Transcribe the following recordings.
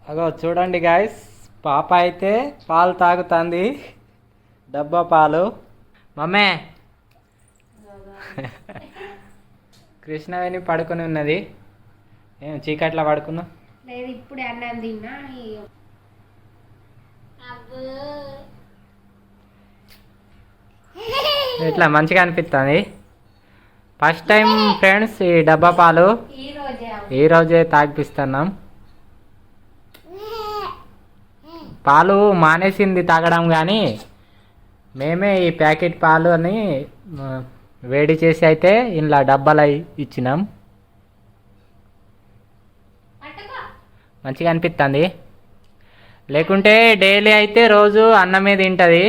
అగో చూడండి గాయస్, పాప అయితే పాలు తాగుతుంది, డబ్బా పాలు. మమ్మే కృష్ణవేణి పడుకొని ఉన్నది. ఏం చీకట్లా పడుకున్నా? లేదు, ఇప్పుడే అన్నం తిన్నా. ఇట్లా మంచిగా అనిపిస్తుంది. ఫస్ట్ టైం ఫ్రెండ్స్ ఈ డబ్బా పాలు ఈరోజే తాగిపిస్తున్నాం. పాలు మానేసింది తాగడం, కానీ మేమే ఈ ప్యాకెట్ పాలు అని వేడి చేసి అయితే ఇలా డబ్బాలు ఇచ్చినాం. మంచిగా అనిపిస్తుంది. లేకుంటే డైలీ అయితే రోజు అన్నమే తింటుంది.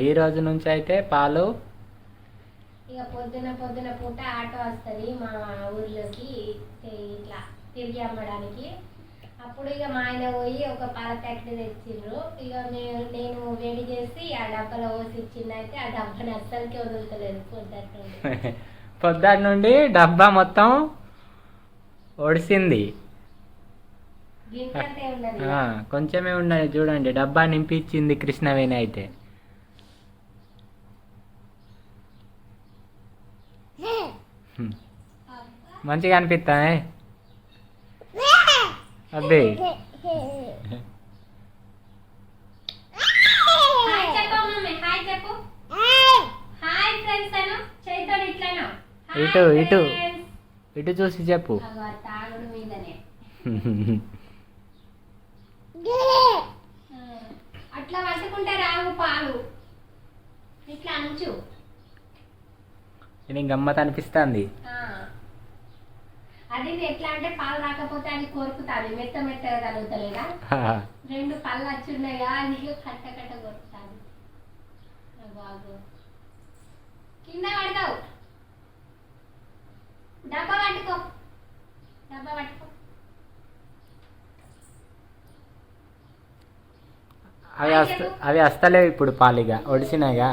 ఈ రోజు నుంచి అయితే పాలు. ఇక పొద్దున పూట ఆటో వస్తుంది మా ఊర్లోకి ఇట్లా తిరిగి అమ్మడానికి. అప్పుడు ఇక మా ఆయన పోయి ఒక పాల ప్యాకెట్ తెచ్చిండ్రు. ఇక నేను వేడి చేసి ఆ డబ్బాలో పోసి ఇచ్చింది. అయితే ఆ డబ్బాని అస్సలకి వదులుతలేదు పొద్దుటి నుండి డబ్బా మొత్తం ఒడిసింది. కొంచెమే ఉన్నది చూడండి, డబ్బా నింపించింది కృష్ణవేణి అయితే. మంచిగా అనిపిస్తాయి అబ్బే. ఇటు ఇటు ఇటు చూసి చెప్పు. అట్లా పట్టుకుంటే రావు పాలు, ఇట్లా అంచు. ఇది గమ్మత్ అనిపిస్తుంది. అది ఎట్లా అంటే పాలు రాకపోతే అది కొరుకుతాది, మెత్తగా తగులుతలేదా. 2 పళ్ళు వచ్చున్నాయా, అది కట్ట కొరుకుతాది. బాగు కింద పడతావు. డబ్బా పట్టుకో. అవి వస్తలేవు ఇప్పుడు, పాలిగా ఒడిసినాయిగా.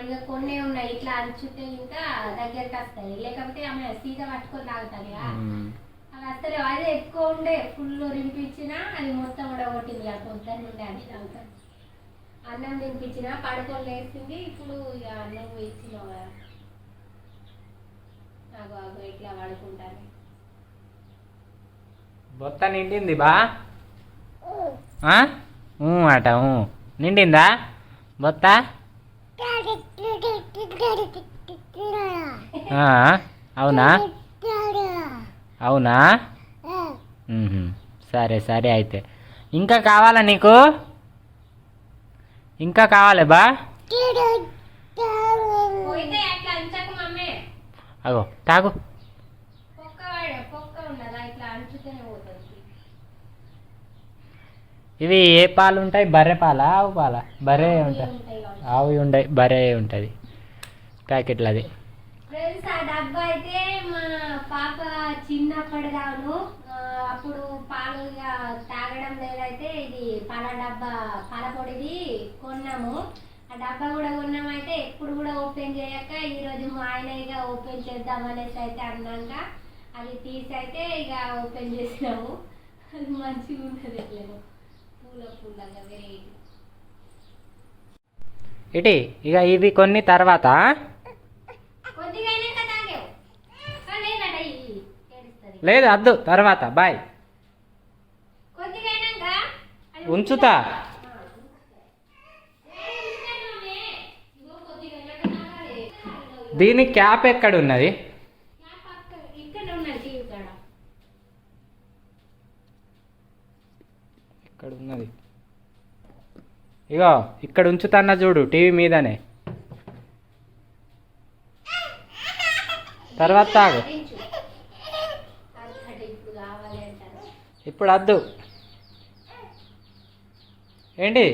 ఇక కొన్ని ఉన్నాయి, ఇట్లా అంచుతే ఇంకా దగ్గరికి వస్తాయి. లేకపోతే ఆమె సీదా పట్టుకొని తాగుతుంది. అవి వస్తలేవు. అదే ఎక్కువ ఉండే ఫుల్ రింపించినా అది మొత్తం కూడా కొట్టింది. పొద్దున్న నుండి అది తాగుతుంది. అన్నం తినిపించిన పడుకొని లేచింది. ఇప్పుడు ఇక అన్నం ఇచ్చినావు కదా, నాకు ఇట్లా పడుకుంటాను. బొత్త నిండింది బా అట నిండిందా బొత్త? అవునా అవునా, సరే సరే. అయితే ఇంకా కావాలా నీకు? ఇంకా కావాలి బా? అగో తాగు. ఇవి ఏ పాలు ఉంటాయి? బర్రె పాలా ఆవు పాలా? బర్రె ఉంటాయి. ఆవు ఉండయి, బర్రె ఉంటుంది ప్యాకెట్లు. అది ఫ్రెండ్స్, ఆ డబ్బా అయితే మా పాప చిన్నప్పటి రాను. అప్పుడు పాలు తాగడం లేదైతే ఇది పాల డబ్బా, పాల పొడిది కొన్నాము. ఆ డబ్బా కూడా కొన్నాము. అయితే ఎప్పుడు కూడా ఓపెన్ చేయక ఈరోజు మా ఆయన ఇక ఓపెన్ చేద్దామనేసి అయితే అన్నాక అది తీసి అయితే ఇక ఓపెన్ చేసినాము. అది మంచిగా ఉంటుంది. ఎట్లేమో పూలగా వెరైటీ. ఇటీ ఇక ఇవి కొన్ని తర్వాత లేదు అద్దు, తర్వాత బాయ్ ఉంచుతా. దీని క్యాప్ ఎక్కడ ఉన్నది? ఇక్కడ ఉన్నది. ఇగో ఇక్కడ ఉంచుతాన్నా చూడు, టీవీ మీదనే. తర్వాత తాగు. ఇప్పుడు వద్దు. ఏంటి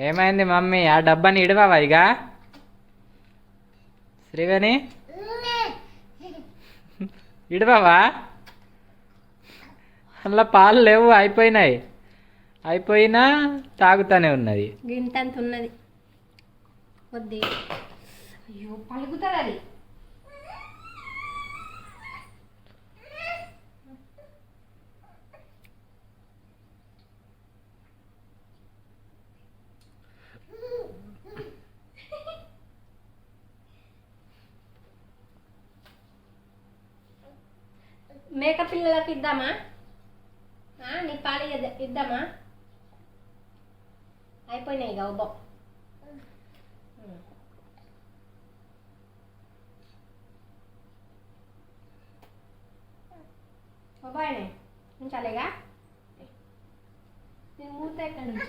ఏమైంది మమ్మీ? ఆ డబ్బాని ఇడవావా ఇక? శ్రీవేణి ఇడవావా? అందులో పాలు లేవు, అయిపోయినాయి. అయిపోయినా తాగుతానే ఉన్నది. గింతంత ఉన్నది కొద్ది. అయ్యో పలుకుతుంది అది. మేక పిల్లలకి ఇద్దామా? నీ పాలు ఇద్దామా? అయిపోయినాయి ఇక ఉబ్బం. ఉబ్బాయినాయి ఉంచాలిగా. నేను మూత ఎక్కడ నుంచి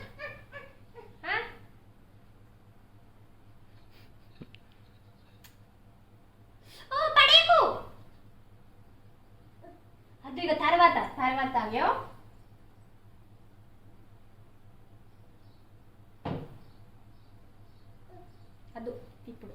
పడేకు. అది ఇక తర్వాత తాగ్యో. అద్దు ఇప్పుడు